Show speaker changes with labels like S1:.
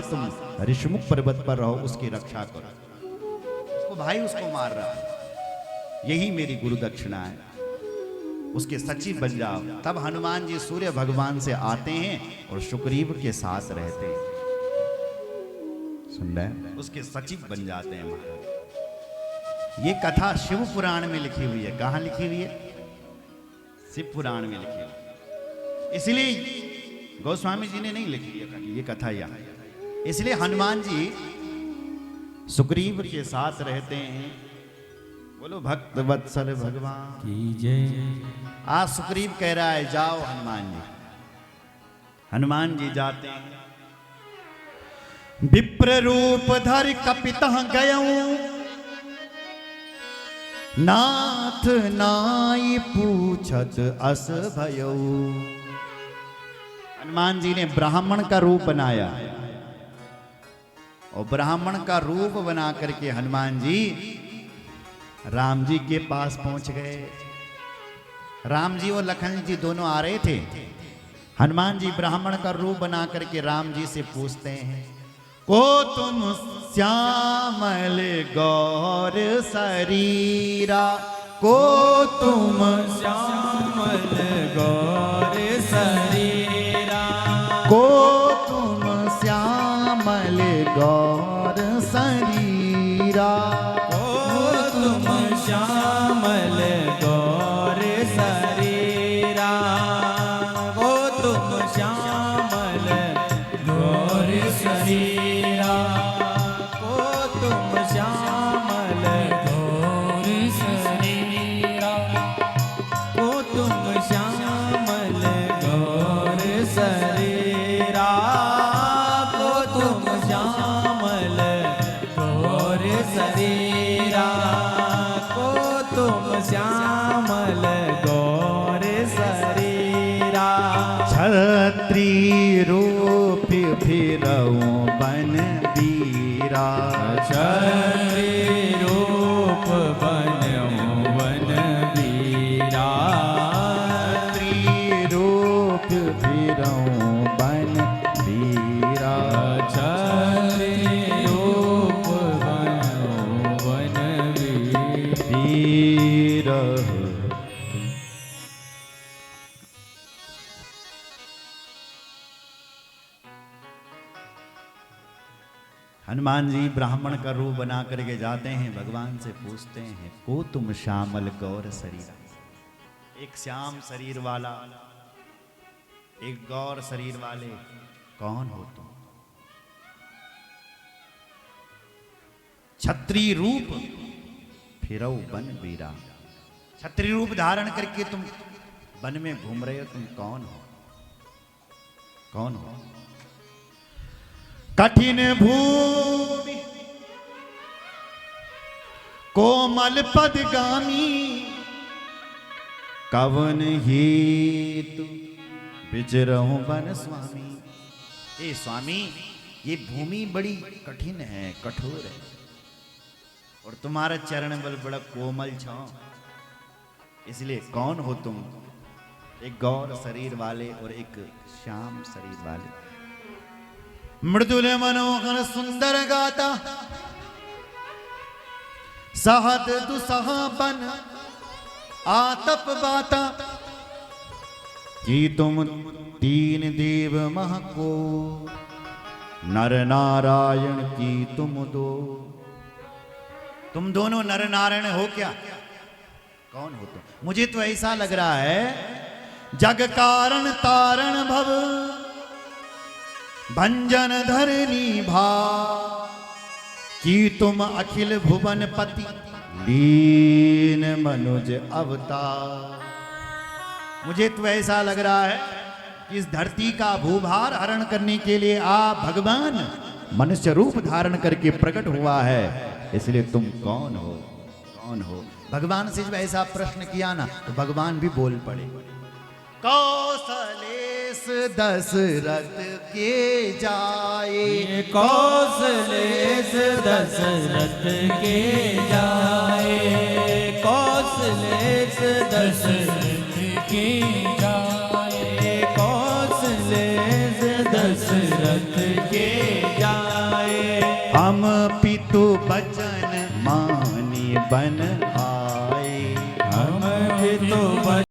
S1: तुम ऋषमुख पर्वत पर रहो, उसकी रक्षा करो। उसको भाई उसको मार रहा है, यही मेरी गुरु दक्षिणा है, उसके सचिव बन जाओ। तब हनुमान जी सूर्य भगवान से आते हैं और सुग्रीव के साथ रहते हैं। सुन रहे, उसके सचिव बन जाते हैं महाराज। ये कथा शिव पुराण में लिखी हुई है। कहां लिखी हुई है? शिव पुराण में लिखी हुई है। इसलिए गोस्वामी जी ने नहीं लिखी ये कथा यहाँ। इसलिए हनुमान जी सुग्रीव के साथ रहते हैं। बोलो भक्त वत्सल भगवान
S2: की जय।
S1: आज सुग्रीव कह रहा है जाओ हनुमान जी। हनुमान जी जाते हैं। विप्र रूप धर कपितः गयऊं, नाथ नाई पूछत अस भयऊ। हनुमान जी ने ब्राह्मण का रूप बनाया और ब्राह्मण का रूप बना करके हनुमान जी राम जी के पास पहुंच गए। राम जी और लखन जी दोनों आ रहे थे। हनुमान जी ब्राह्मण का रूप बना करके राम जी से पूछते हैं, को तुम श्यामल गौर शरीरा, को तुम
S2: श्यामल गौर शरीरा,
S1: को तुम श्यामल गौर शरीरा,
S2: को तुम श्यामल गौर शरीरा, को तुम श्यामल गौर शरीरा, को तुम श्यामल गौर शरीरा, को तुम श्यामल गौर शरीरा, को तुम श्यामल गौर शरीरा, को तुम श्यामल गौर शरीरा।
S1: छत्री रूप फिरऊं बन बीरा,
S2: छत्री रूप बनऊं वन बीरा,
S1: छत्री रूप फिरऊं बन बीरा,
S2: छत्री रूप बनऊं वन बीरा।
S1: बीरा। हनुमान जी ब्राह्मण का रूप बना करके जाते हैं, भगवान से पूछते हैं, को तुम श्यामल गौर शरीर। एक श्याम शरीर वाला, एक गौर शरीर वाले कौन हो तुम? छत्री रूप फिरऊ बन बीरा, छत्री रूप धारण करके तुम वन में घूम रहे हो, तुम कौन हो? कौन हो? कठिन भूमि कोमल पदगामी, कवन हेतु विचरहूं वन स्वामी। ए स्वामी, ये भूमि बड़ी कठिन है, कठोर है, और तुम्हारा चरण बल बड़ा कोमल छो, इसलिए कौन हो तुम? एक गौर शरीर वाले और एक श्याम शरीर वाले। मृदुल मनोहर सुंदर गाता, सहद दुसह बन आतप बाता, कि तुम तीन देव मह को, नर नारायण की तुम दो। तुम दोनों नर नारायण हो क्या? कौन हो तुम? मुझे तो ऐसा लग रहा है, जग कारण तारण भव, भंजन धरनी भा, कि तुम अखिल भुवन पति, लीन मनुज अवतार। मुझे तो ऐसा लग रहा है कि इस धरती का भूभार हरण करने के लिए आप भगवान मनुष्य रूप धारण करके प्रकट हुआ है। इसलिए तुम कौन हो? कौन हो? भगवान से जब ऐसा प्रश्न किया ना, तो भगवान भी बोल पड़े। कौशलेश दशरथ के जाए,
S2: कौशलेश दशरथ के जाए, कौशलेश दशरथ के जाए, कौशलेश दशरथ के जाए।
S1: हम पितु बचन मानी बन आए।
S2: हम भी तो